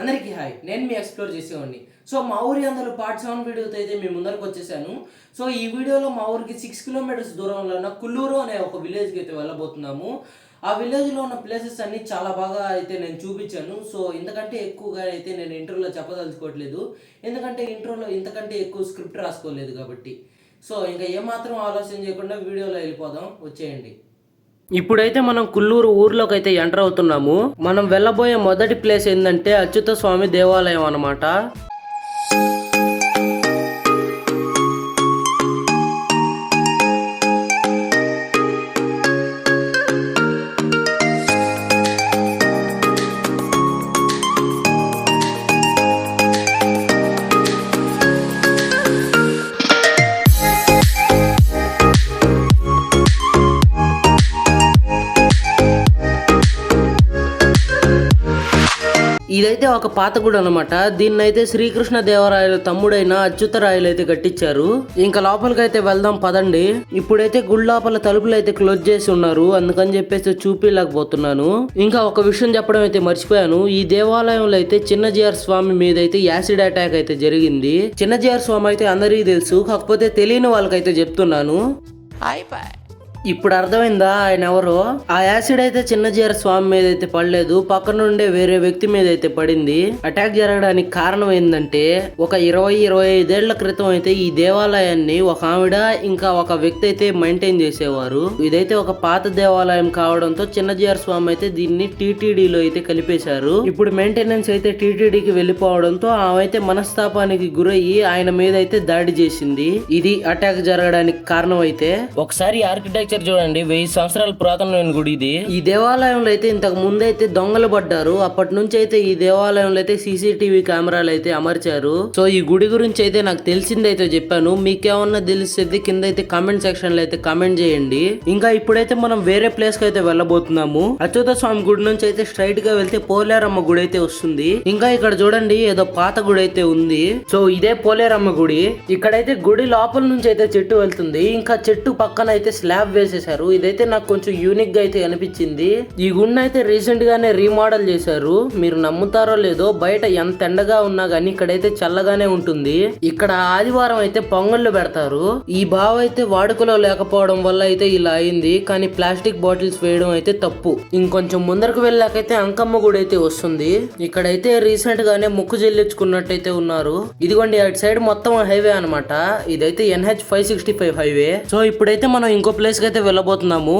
అందరికీ హాయ్, నేను మీ ఎక్స్ప్లోర్ చేసేవాడిని. సో మా ఊరి అందరూ పార్ట్ 7 వీడియోతో అయితే మేము ముందరకు వచ్చేసాను. సో ఈ వీడియోలో మా ఊరికి 6 కిలోమీటర్స్ దూరంలో ఉన్న కుల్లూరు అనే ఒక విలేజ్కి అయితే వెళ్ళబోతున్నాము. ఆ విలేజ్లో ఉన్న ప్లేసెస్ అన్నీ చాలా బాగా అయితే నేను చూపించాను. సో ఇంతకంటే ఎక్కువగా అయితే నేను ఇంట్రోలో చెప్పదలుచుకోవట్లేదు, ఎందుకంటే ఇంట్రోలో ఇంతకంటే ఎక్కువ స్క్రిప్ట్ రాసుకోలేదు కాబట్టి. సో ఇంకా ఏమాత్రం ఆలోచన చేయకుండా వీడియోలో వెళ్ళిపోదాం, వచ్చేయండి. ఇప్పుడైతే మనం కుల్లూరు ఊర్లోకి అయితే ఎంటర్ అవుతున్నాము. మనం వెళ్ళబోయే మొదటి ప్లేస్ ఏంటంటే అచ్యుత స్వామి దేవాలయం అన్నమాట. ఇదైతే ఒక పాత గుడి అనమాట. దీన్ని అయితే శ్రీకృష్ణ దేవరాయల తమ్ముడైన అచ్యుతరాయలు అయితే కట్టించారు. ఇంకా లోపలికైతే వెళ్దాం పదండి. ఇప్పుడైతే గుడి లోపల తలుపులు అయితే క్లోజ్ చేసి ఉన్నారు, అందుకని చెప్పేసి చూపించలేకపోతున్నాను. ఇంకా ఒక విషయం చెప్పడం అయితే మర్చిపోయాను. ఈ దేవాలయంలో అయితే చిన్నజీఆర్ స్వామి మీద అయితే యాసిడ్ అటాక్ అయితే జరిగింది. చిన్నజీఆర్ స్వామి అయితే అందరికీ తెలుసు, కాకపోతే తెలియని వాళ్ళకైతే చెప్తున్నాను. ఇప్పుడు అర్థమైందా ఆయన ఎవరో? ఆ యాసిడ్ అయితే చిన్నజీఆర్ స్వామి మీద అయితే పడలేదు, పక్కన నుండే వేరే వ్యక్తి మీద అయితే పడింది. అటాక్ జరగడానికి కారణం ఏంటంటే ఒక 20-25 ఏళ్ల క్రితం అయితే ఈ దేవాలయాన్ని ఒక ఆవిడ ఇంకా ఒక వ్యక్తి అయితే మెయింటైన్ చేసేవారు. ఇదైతే ఒక పాత దేవాలయం కావడంతో చిన్నజీఆర్ స్వామి అయితే దీన్ని టీటీడీలో అయితే కలిపేశారు. ఇప్పుడు మెయింటెనెన్స్ అయితే టీటీడీకి వెళ్ళిపోవడంతో ఆమె అయితే మనస్తాపానికి గురయ్యి ఆయన మీద అయితే దాడి చేసింది. ఇది అటాక్ జరగడానికి కారణం. అయితే ఒకసారి ఆర్కిటెక్చర్ చూడండి, 1000 సంవత్సరాల పురాతనమైన గుడి ఇది. ఈ దేవాలయంలో అయితే ఇంతకు ముందు అయితే దొంగలు పడ్డారు. అప్పటి నుంచి అయితే ఈ దేవాలయంలో అయితే సీసీటీవీ కెమెరాలు అయితే అమర్చారు. సో ఈ గుడి గురించి అయితే నాకు తెలిసిందైతే చెప్పాను. మీకేమన్నా తెలిసేది కింద అయితే కామెంట్ సెక్షన్ లో అయితే కామెంట్ చేయండి. ఇంకా ఇప్పుడైతే మనం వేరే ప్లేస్ కి అయితే వెళ్ళబోతున్నాము. అచ్యుత స్వామి గుడి నుంచి అయితే స్ట్రైట్ గా వెళ్తే పోలేరమ్మ గుడి అయితే వస్తుంది. ఇంకా ఇక్కడ చూడండి ఏదో పాత గుడి అయితే ఉంది. సో ఇదే పోలేరమ్మ గుడి. ఇక్కడైతే గుడి లోపల నుంచి అయితే చెట్టు వెళ్తుంది. ఇంకా చెట్టు పక్కన అయితే స్లాబ్ వేసేసారు. ఇదైతే నాకు కొంచెం యూనిక్ గా అయితే అనిపించింది. ఈ గుడిని అయితే రీసెంట్ గానే రీమోడల్ చేశారు. మీరు నమ్ముతారో లేదో, బయట ఎంత ఎండగా ఉన్నా గానీ ఇక్కడైతే చల్లగానే ఉంటుంది. ఇక్కడ ఆదివారం అయితే పొంగళ్ళు పెడతారు. ఈ బావ అయితే వాడుకలో లేకపోవడం వల్ల అయితే ఇలా అయింది, కానీ ప్లాస్టిక్ బాటిల్స్ వేయడం అయితే తప్పు. ఇంకొంచెం ముందరకు వెళ్ళాకైతే అంకమ్మ గుడి అయితే వస్తుంది. ఇక్కడైతే రీసెంట్ గానే ముక్కు చెల్లించుకున్నట్టయితే ఉన్నారు. ఇదిగోండి అటు సైడ్ మొత్తం హైవే అనమాట. ఇదైతే NH 565 హైవే. సో ఇప్పుడైతే మనం ఇంకో ప్లేస్ కి అయితే వెళ్ళబోతున్నాము.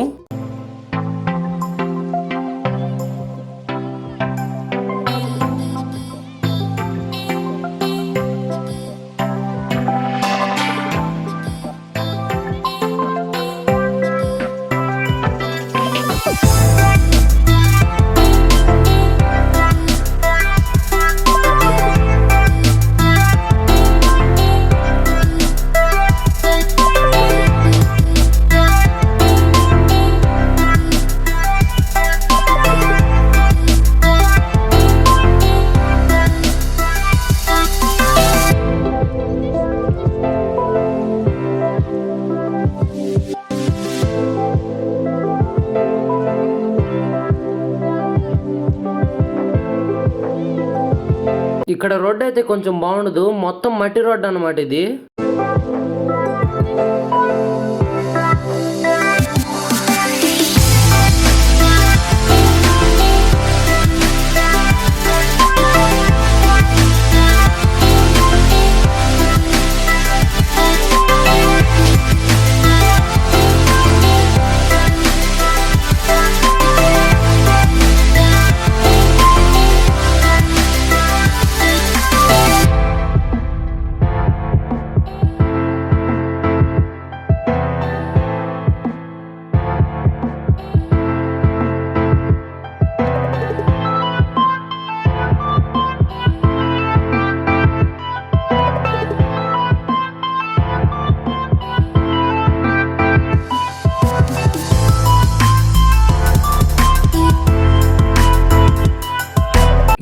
ఇక్కడ రోడ్డు అయితే కొంచెం బాగుండదు, మొత్తం మట్టి రోడ్డు అన్నమాట ఇది.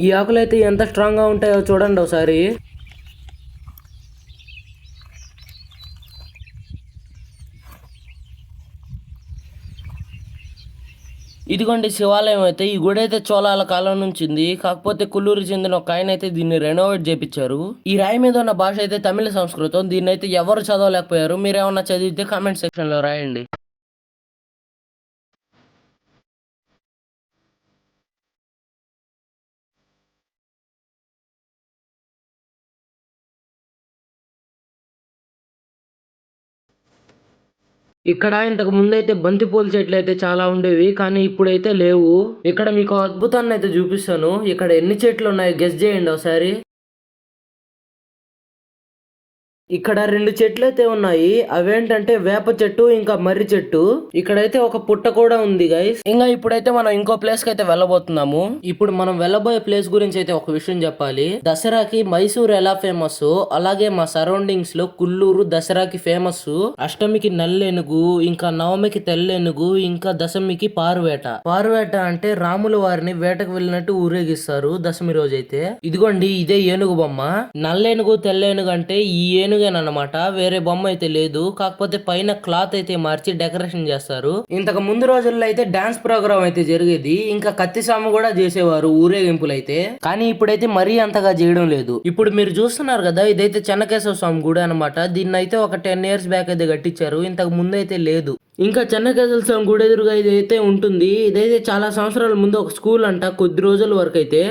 ఈ ఆకులు అయితే ఎంత స్ట్రాంగ్ గా ఉంటాయో చూడండి ఒకసారి. ఇదిగోండి శివాలయం అయితే. ఈ గుడి అయితే చోళాల కాలం నుంచి ఉంది. కాకపోతే కుల్లూరు చెందిన ఒక ఆయన అయితే దీన్ని రెనోవేట్ చేపించారు. ఈ రాయి మీద ఉన్న భాష అయితే తమిళ సంస్కృతం. దీన్ని అయితే ఎవరు చదవలేకపోయారు. మీరేమన్నా చదివితే కామెంట్ సెక్షన్ లో రాయండి. ఇక్కడ ఇంతకు ముందైతే బంతిపూల చెట్లు అయితే చాలా ఉండేవి. కానీ ఇప్పుడైతే లేవు. ఇక్కడ మీకు అద్భుతాన్ని అయితే చూపిస్తాను. ఇక్కడ ఎన్ని చెట్లు ఉన్నాయో గెస్ చేయండి ఒకసారి. ఇక్కడ 2 చెట్లు అయితే ఉన్నాయి. అవేంటంటే వేప చెట్టు ఇంకా మర్రి చెట్టు. ఇక్కడైతే ఒక పుట్ట కూడా ఉంది గైస్. ఇంకా ఇప్పుడైతే మనం ఇంకో ప్లేస్ కి అయితే వెళ్ళబోతున్నాము. ఇప్పుడు మనం వెళ్ళబోయే ప్లేస్ గురించి అయితే ఒక విషయం చెప్పాలి. దసరాకి మైసూర్ ఎలా ఫేమస్, అలాగే మా సరౌండింగ్స్ లో కుల్లూరు దసరాకి ఫేమస్. అష్టమికి నల్లేనుగు, ఇంకా నవమికి తెల్లేనుగు, ఇంకా దశమికి పారువేట. పారువేట అంటే రాముల వారిని వేటకు వెళ్ళినట్టు ఊరేగిస్తారు దశమి రోజైతే. ఇదిగోండి ఇదే ఏనుగు బొమ్మ. నల్లేనుగు తెల్లేనుగు అంటే ఈ ఏనుగు అన్నమాట. వేరే బొమ్మ అయితే లేదు. కాకపోతే పైన క్లాత్ అయితే మార్చి డెకరేషన్ చేస్తారు. ఇంతకు ముందు రోజుల్లో అయితే డాన్స్ ప్రోగ్రామ్ అయితే జరిగేది. ఇంకా కత్తి సాము కూడా చేసేవారు ఊరేగింపులు అయితే. కానీ ఇప్పుడైతే మరీ అంతగా చేయడం లేదు. ఇప్పుడు మీరు చూస్తున్నారు కదా, ఇదైతే చెన్నకేశవ స్వామి గుడి అనమాట. దీన్ని అయితే ఒక 10 years బ్యాక్ అయితే కట్టించారు. ఇంతకు ముందు అయితే లేదు. ఇంకా చెన్నకేశవ స్వామి గుడి ఎదురుగా ఇదైతే ఉంటుంది. ఇదైతే చాలా సంవత్సరాల ముందు ఒక స్కూల్ అంట, కొద్ది రోజుల వరకు అయితే.